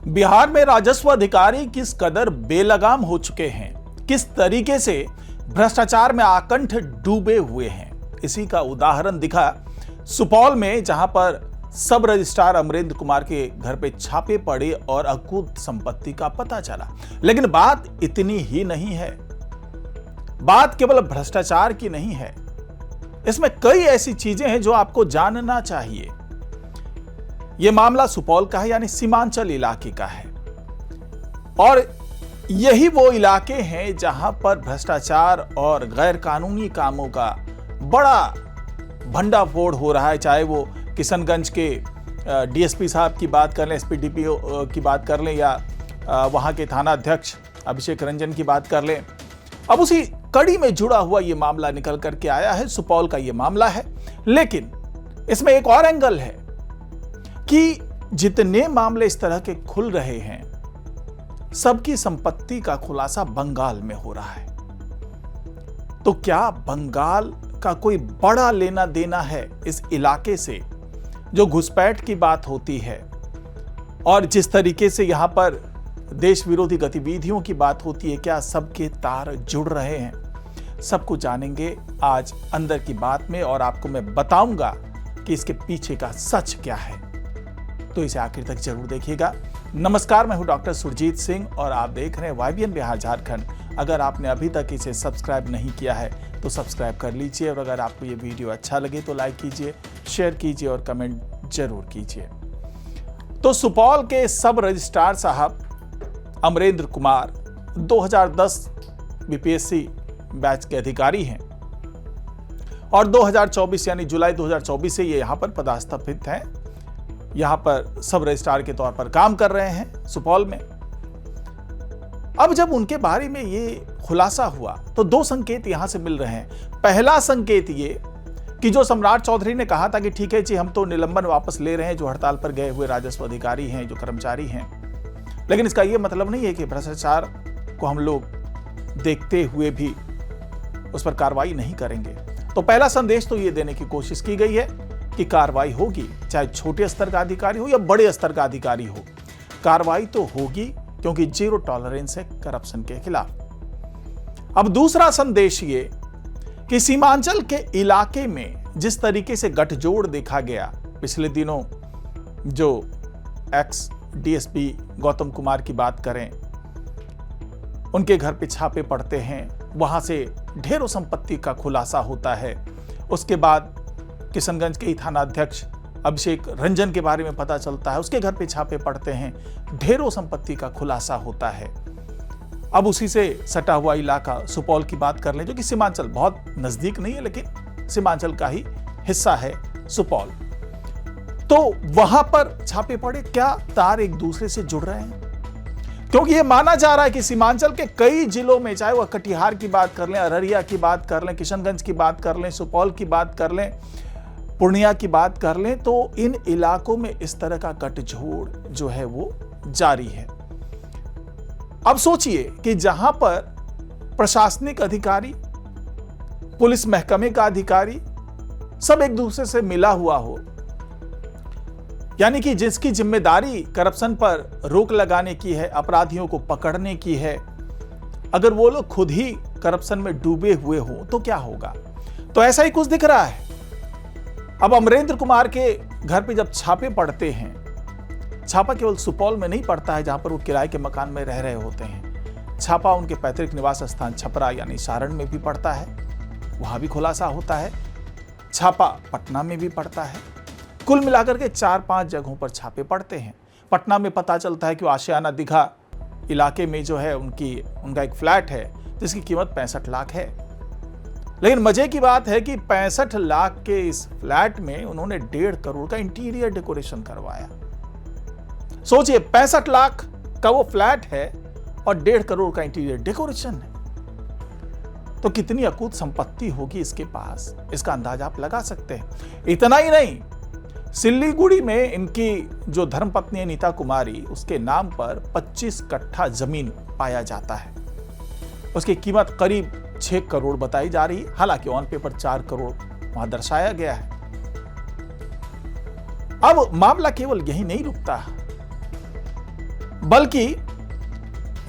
बिहार में राजस्व अधिकारी किस कदर बेलगाम हो चुके हैं, किस तरीके से भ्रष्टाचार में आकंठ डूबे हुए हैं, इसी का उदाहरण दिखा सुपौल में, जहां पर सब रजिस्ट्रार अमरेंद्र कुमार के घर पे छापे पड़े और अकूत संपत्ति का पता चला। लेकिन बात इतनी ही नहीं है, बात केवल भ्रष्टाचार की नहीं है, इसमें कई ऐसी चीजें हैं जो आपको जानना चाहिए। यह मामला सुपौल का है, यानी सीमांचल इलाके का है, और यही वो इलाके हैं जहां पर भ्रष्टाचार और गैर कानूनी कामों का बड़ा भंडाफोड़ हो रहा है। चाहे वो किशनगंज के डीएसपी साहब की बात कर लें, एसपीडीपीओ की बात कर लें, या वहां के थाना अध्यक्ष अभिषेक रंजन की बात कर लें। अब उसी कड़ी में जुड़ा हुआ ये मामला निकल करके आया है, सुपौल का ये मामला है। लेकिन इसमें एक और एंगल है कि जितने मामले इस तरह के खुल रहे हैं, सबकी संपत्ति का खुलासा बंगाल में हो रहा है। तो क्या बंगाल का कोई बड़ा लेना देना है इस इलाके से, जो घुसपैठ की बात होती है और जिस तरीके से यहां पर देश विरोधी गतिविधियों की बात होती है, क्या सबके तार जुड़ रहे हैं? सब कुछ जानेंगे आज अंदर की बात में, और आपको मैं बताऊंगा कि इसके पीछे का सच क्या है। तो इसे आखिर तक जरूर देखिएगा। नमस्कार, मैं हूं डॉक्टर सुरजीत सिंह और आप देख रहे हैं YBN बिहार झारखंड। अगर आपने अभी तक इसे सब्सक्राइब नहीं किया है तो सब्सक्राइब कर लीजिए, और अगर आपको ये वीडियो अच्छा लगे तो लाइक कीजिए, शेयर कीजिए और कमेंट जरूर कीजिए। तो सुपौल के सब रजिस्ट्रार साहब अमरेंद्र कुमार 2010 बीपीएससी बैच के अधिकारी हैं और 2024 यानी जुलाई 2024 से ये यहां पर पदस्थापित हैं, यहां पर सब रजिस्ट्रार के तौर पर काम कर रहे हैं सुपौल में। अब जब उनके बारे में ये खुलासा हुआ तो दो संकेत यहां से मिल रहे हैं। पहला संकेत ये कि जो सम्राट चौधरी ने कहा था कि ठीक है जी, हम तो निलंबन वापस ले रहे हैं जो हड़ताल पर गए हुए राजस्व अधिकारी हैं, जो कर्मचारी हैं, लेकिन इसका यह मतलब नहीं है कि भ्रष्टाचार को हम लोग देखते हुए भी उस पर कार्रवाई नहीं करेंगे। तो पहला संदेश तो यह देने की कोशिश की गई है कि कार्रवाई होगी, चाहे छोटे स्तर का अधिकारी हो या बड़े स्तर का अधिकारी हो, कार्रवाई तो होगी, क्योंकि जीरो टॉलरेंस है करप्शन के खिलाफ। अब दूसरा संदेश ये कि सीमांचल के इलाके में जिस तरीके से गठजोड़ देखा गया, पिछले दिनों जो एक्स डीएसपी गौतम कुमार की बात करें, उनके घर पे छापे पड़ते हैं, वहां से ढेरों संपत्ति का खुलासा होता है। उसके बाद किशनगंज के थाना अध्यक्ष अभिषेक रंजन के बारे में पता चलता है, उसके घर पे छापे पड़ते हैं, ढेरों संपत्ति का खुलासा होता है। अब उसी से सटा हुआ इलाका सुपौल की बात कर लें, जो कि सीमांचल बहुत नजदीक नहीं है, लेकिन सीमांचल का ही हिस्सा है सुपौल। तो वहां पर छापे पड़े, क्या तार एक दूसरे से जुड़ रहे हैं? क्योंकि यह माना जा रहा है कि सीमांचल के कई जिलों में, चाहे वह कटिहार की बात कर लें, अररिया की बात कर लें, किशनगंज की बात कर लें, सुपौल की बात कर लें, पूर्णिया की बात कर लें, तो इन इलाकों में इस तरह का गठजोड़ जो है वो जारी है। अब सोचिए कि जहां पर प्रशासनिक अधिकारी, पुलिस महकमे का अधिकारी सब एक दूसरे से मिला हुआ हो, यानी कि जिसकी जिम्मेदारी करप्शन पर रोक लगाने की है, अपराधियों को पकड़ने की है, अगर वो लोग खुद ही करप्शन में डूबे हुए हो तो क्या होगा? तो ऐसा ही कुछ दिख रहा है। अब अमरेंद्र कुमार के घर पे जब छापे पड़ते हैं, छापा केवल सुपौल में नहीं पड़ता है जहां पर वो किराए के मकान में रह रहे होते हैं, छापा उनके पैतृक निवास स्थान छपरा यानी सारण में भी पड़ता है, वहां भी खुलासा होता है, छापा पटना में भी पड़ता है। कुल मिलाकर के 4-5 जगहों पर छापे पड़ते हैं। पटना में पता चलता है कि आशियाना दीघा इलाके में जो है उनका एक फ्लैट है जिसकी कीमत 65 लाख है। लेकिन मजे की बात है कि 65 लाख के इस फ्लैट में उन्होंने 1.5 करोड़ का इंटीरियर डेकोरेशन करवाया। सोचिए, 65 लाख का वो फ्लैट है और 1.5 करोड़ का इंटीरियर डेकोरेशन है, तो कितनी अकूत संपत्ति होगी इसके पास, इसका अंदाजा आप लगा सकते हैं। इतना ही नहीं, सिल्लीगुड़ी में इनकी जो धर्मपत्नी है नीता कुमारी, उसके नाम पर 25 कट्ठा जमीन पाया जाता है। उसकी कीमत करीब 6 करोड़ बताई जा रही है, हालांकि ऑन पेपर 4 करोड़ वहां दर्शाया गया है। अब मामला केवल यही नहीं रुकता। बल्कि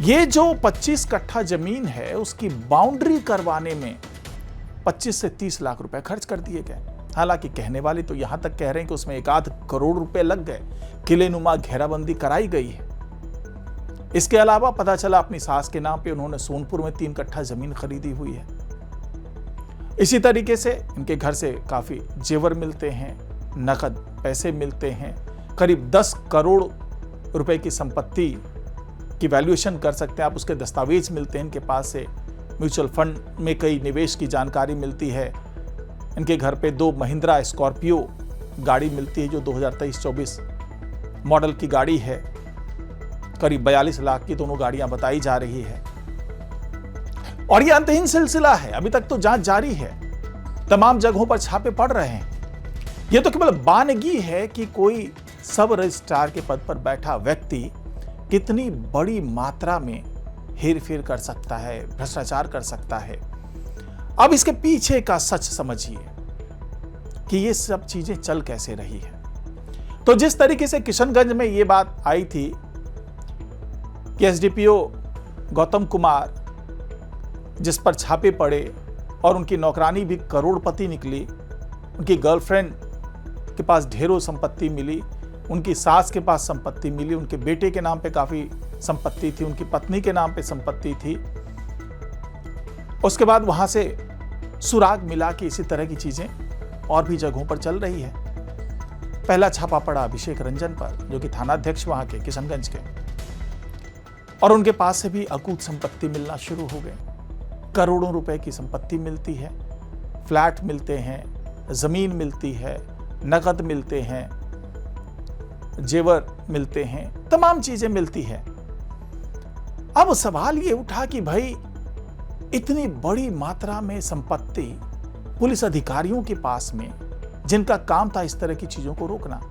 ये जो 25 कट्ठा जमीन है उसकी बाउंड्री करवाने में 25 से 30 लाख रुपए खर्च कर दिए गए। हालांकि कहने वाले तो यहां तक कह रहे हैं कि उसमें 1 करोड़ रुपए लग गए, किलेनुमा घेराबंदी कराई गई है। इसके अलावा पता चला अपनी सास के नाम पे उन्होंने सोनपुर में 3 कट्ठा जमीन खरीदी हुई है। इसी तरीके से इनके घर से काफी जेवर मिलते हैं, नकद पैसे मिलते हैं, करीब 10 करोड़ रुपए की संपत्ति की वैल्यूएशन कर सकते हैं आप, उसके दस्तावेज मिलते हैं इनके पास से। म्यूचुअल फंड में कई निवेश की जानकारी मिलती है। इनके घर पे 2 महिंद्रा स्कॉर्पियो गाड़ी मिलती है जो 2023-24 मॉडल की गाड़ी है। करीब 42 लाख की दोनों गाड़ियां बताई जा रही है। और ये अंतहीन सिलसिला है, अभी तक तो जांच जारी है, तमाम जगहों पर छापे पड़ रहे हैं। यह तो केवल बानगी है कि कोई सब रजिस्ट्रार के पद पर बैठा व्यक्ति कितनी बड़ी मात्रा में हेरफेर कर सकता है, भ्रष्टाचार कर सकता है। अब इसके पीछे का सच समझिए कि ये सब चीजें चल कैसे रही है। तो जिस तरीके से किशनगंज में ये बात आई थी कि एसडीपीओ गौतम कुमार जिस पर छापे पड़े और उनकी नौकरानी भी करोड़पति निकली, उनकी गर्लफ्रेंड के पास ढेरों संपत्ति मिली, उनकी सास के पास संपत्ति मिली, उनके बेटे के नाम पे काफी संपत्ति थी, उनकी पत्नी के नाम पे संपत्ति थी। उसके बाद वहां से सुराग मिला कि इसी तरह की चीजें और भी जगहों पर चल रही है। पहला छापा पड़ा अभिषेक रंजन पर, जो कि थानाध्यक्ष वहां के किशनगंज के, और उनके पास से भी अकूत संपत्ति मिलना शुरू हो गई। करोड़ों रुपए की संपत्ति मिलती है, फ्लैट मिलते हैं, जमीन मिलती है, नकद मिलते हैं, जेवर मिलते हैं, तमाम चीजें मिलती है। अब सवाल ये उठा कि भाई इतनी बड़ी मात्रा में संपत्ति पुलिस अधिकारियों के पास में, जिनका काम था इस तरह की चीजों को रोकना,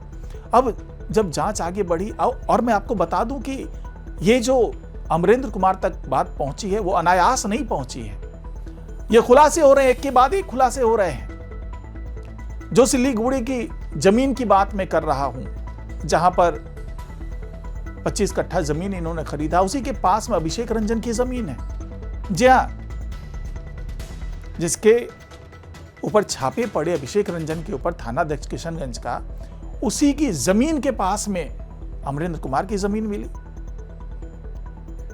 अब जब जांच आगे बढ़ी, और मैं आपको बता दूं कि ये जो अमरेंद्र कुमार तक बात पहुंची है वो अनायास नहीं पहुंची है। ये खुलासे हो रहे हैं, एक के बाद एक खुलासे हो रहे हैं। जो सिल्लीगुड़ी की जमीन की बात मैं कर रहा हूं, जहां पर 25 कट्ठा जमीन इन्होंने खरीदा, उसी के पास में अभिषेक रंजन की जमीन है। जी हां, जिसके ऊपर छापे पड़े अभिषेक रंजन के ऊपर थानाध्यक्ष किशनगंज का, उसी की जमीन के पास में अमरेंद्र कुमार की जमीन मिली।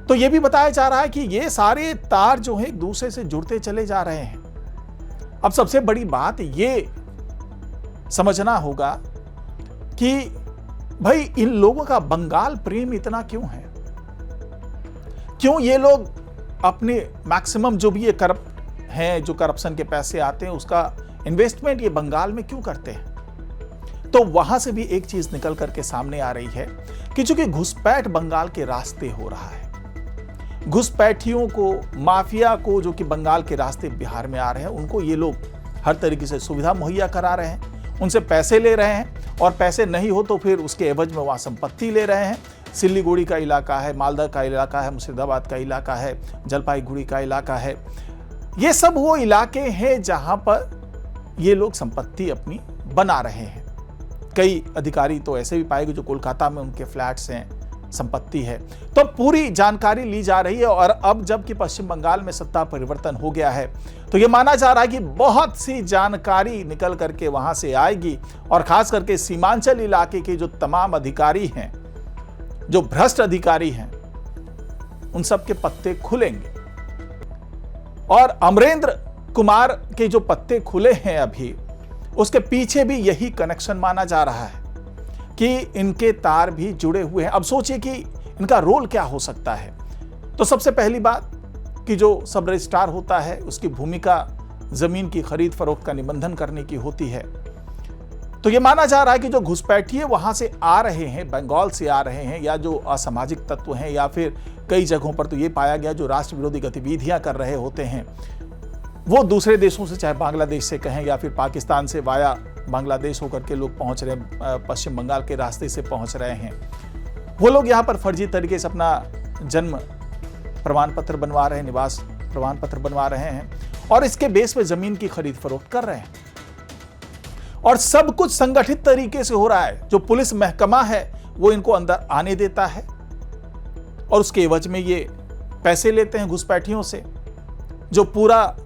तो यह भी बताया जा रहा है कि ये सारे तार जो है एक दूसरे से जुड़ते चले जा रहे हैं। अब सबसे बड़ी बात ये समझना होगा कि भाई इन लोगों का बंगाल प्रेम इतना क्यों है? क्यों ये लोग अपने मैक्सिमम जो भी ये करप्ट हैं, जो करप्शन के पैसे आते हैं, उसका इन्वेस्टमेंट ये बंगाल में क्यों करते हैं? तो वहां से भी एक चीज निकल करके सामने आ रही है कि चूंकि घुसपैठ बंगाल के रास्ते हो रहा है, घुसपैठियों को, माफिया को, जो कि बंगाल के रास्ते बिहार में आ रहे हैं, उनको ये लोग हर तरीके से सुविधा मुहैया करा रहे हैं, उनसे पैसे ले रहे हैं, और पैसे नहीं हो तो फिर उसके एवज में वहां संपत्ति ले रहे हैं। सिल्लीगुड़ी का इलाका है, मालदा का इलाका है, मुर्शिदाबाद का इलाका है, जलपाईगुड़ी का इलाका है। ये सब वो इलाके हैं जहां पर ये लोग संपत्ति अपनी बना रहे हैं। कई अधिकारी तो ऐसे भी पाएंगे जो कोलकाता में उनके फ्लैट्स हैं, संपत्ति है। तो पूरी जानकारी ली जा रही है, और अब जबकि पश्चिम बंगाल में सत्ता परिवर्तन हो गया है, तो यह माना जा रहा है कि बहुत सी जानकारी निकल करके वहां से आएगी, और खास करके सीमांचल इलाके के जो तमाम अधिकारी हैं, जो भ्रष्ट अधिकारी हैं, उन सब के पत्ते खुलेंगे। और अमरेंद्र कुमार के जो पत्ते खुले हैं अभी, उसके पीछे भी यही कनेक्शन माना जा रहा है कि इनके तार भी जुड़े हुए हैं। अब सोचिए कि इनका रोल क्या हो सकता है। तो सबसे पहली बात कि जो सब रजिस्ट्रार होता है, उसकी भूमिका जमीन की खरीद फरोख्त का निबंधन करने की होती है। तो यह माना जा रहा है कि जो घुसपैठिए वहां से आ रहे हैं, बंगाल से आ रहे हैं, या जो असामाजिक तत्व हैं, या फिर कई जगहों पर तो यह पाया गया जो राष्ट्र विरोधी गतिविधियां कर रहे होते हैं, वो दूसरे देशों से, चाहे बांग्लादेश से कहें या फिर पाकिस्तान से वाया बांग्लादेश होकर के लोग पहुंच रहे हैं, पश्चिम बंगाल के रास्ते से पहुंच रहे हैं। वो लोग यहाँ पर फर्जी तरीके से अपना जन्म प्रमाण पत्र बनवा रहे हैं, निवास प्रमाण पत्र बनवा रहे हैं, और इसके बेस पे जमीन की खरीद फरोख्त कर रहे हैं। और सब कुछ संगठित तरीके से हो रहा है। जो पुलिस महकमा है वो इनको अंदर आने देता है, और उसके एवज में ये पैसे लेते हैं घुसपैठियों से। जो पूरा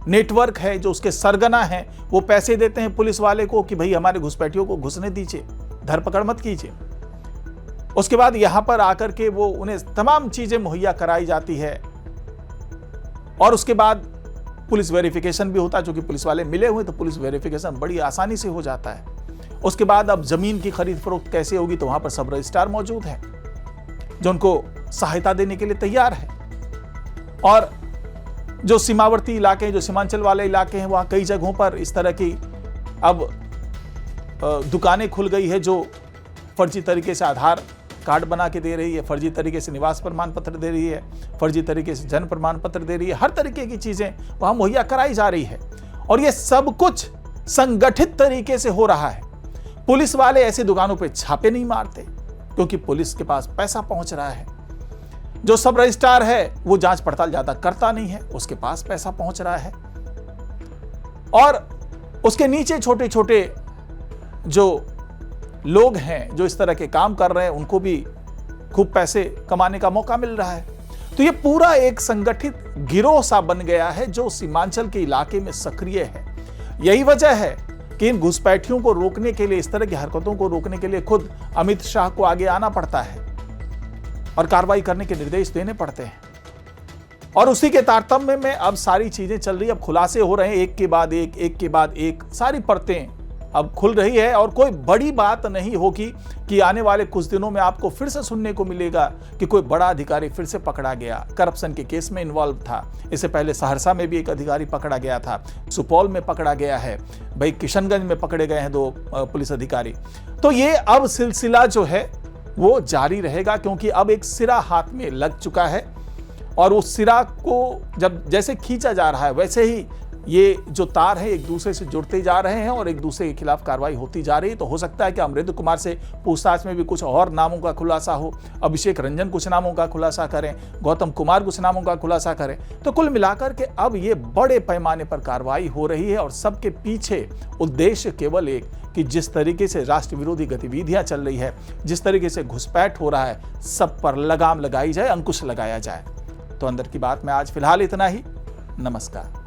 नेटवर्क है, जो उसके सरगना हैं, वो पैसे देते हैं पुलिस वाले को कि भाई हमारे घुसपैठियों को घुसने दीजिए, धरपकड़ मत कीजिए। उसके बाद यहां पर आकर के वो उन्हें तमाम चीजें मुहैया कराई जाती है और उसके बाद पुलिस वेरिफिकेशन भी होता है, क्योंकि पुलिस वाले मिले हुए तो पुलिस वेरिफिकेशन बड़ी आसानी से हो जाता है। उसके बाद अब जमीन की खरीद फरोख्त कैसे होगी, तो वहां पर सब रजिस्ट्रार मौजूद है जो उनको सहायता देने के लिए तैयार है। और जो सीमावर्ती इलाके हैं, जो सीमांचल वाले इलाके हैं, वहां कई जगहों पर इस तरह की अब दुकानें खुल गई है जो फर्जी तरीके से आधार कार्ड बना के दे रही है, फर्जी तरीके से निवास प्रमाण पत्र दे रही है, फर्जी तरीके से जन्म प्रमाण पत्र दे रही है। हर तरीके की चीजें वहां मुहैया कराई जा रही है और ये सब कुछ संगठित तरीके से हो रहा है। पुलिस वाले ऐसी दुकानों पे छापे नहीं मारते क्योंकि पुलिस के पास पैसा पहुंच रहा है। जो सब रजिस्ट्रार है वो जांच पड़ताल ज्यादा करता नहीं है, उसके पास पैसा पहुंच रहा है और उसके नीचे छोटे छोटे जो लोग हैं जो इस तरह के काम कर रहे हैं उनको भी खूब पैसे कमाने का मौका मिल रहा है। तो ये पूरा एक संगठित गिरोह सा बन गया है जो सीमांचल के इलाके में सक्रिय है। यही वजह है कि इन घुसपैठियों को रोकने के लिए, इस तरह की हरकतों को रोकने के लिए खुद अमित शाह को आगे आना पड़ता है और कार्रवाई करने के निर्देश देने पड़ते हैं। और उसी के तारतम्य में अब सारी चीजें चल रही है, अब खुलासे हो रहे हैं एक के बाद एक, सारी परतें अब खुल रही है और कोई बड़ी बात नहीं होगी कि आने वाले कुछ दिनों में आपको फिर से सुनने को मिलेगा कि कोई बड़ा अधिकारी फिर से पकड़ा गया, करप्शन के केस में इन्वॉल्व था। इससे पहले सहरसा में भी एक अधिकारी पकड़ा गया था, सुपौल में पकड़ा गया है, भाई किशनगंज में पकड़े गए हैं 2 पुलिस अधिकारी। तो ये अब सिलसिला जो है वो जारी रहेगा क्योंकि अब एक सिरा हाथ में लग चुका है और उस सिरा को जब जैसे खींचा जा रहा है वैसे ही ये जो तार है एक दूसरे से जुड़ते जा रहे हैं और एक दूसरे के खिलाफ कार्रवाई होती जा रही है। तो हो सकता है कि अमरेंद्र कुमार से पूछताछ में भी कुछ और नामों का खुलासा हो, अभिषेक रंजन कुछ नामों का खुलासा करें, गौतम कुमार कुछ नामों का खुलासा करें। तो कुल मिलाकर के अब ये बड़े पैमाने पर कार्रवाई हो रही है और सबके पीछे उद्देश्य केवल एक कि जिस तरीके से राष्ट्र विरोधी गतिविधियां चल रही है, जिस तरीके से घुसपैठ हो रहा है, सब पर लगाम लगाई जाए, अंकुश लगाया जाए। तो अंदर की बात में आज फिलहाल इतना ही। नमस्कार।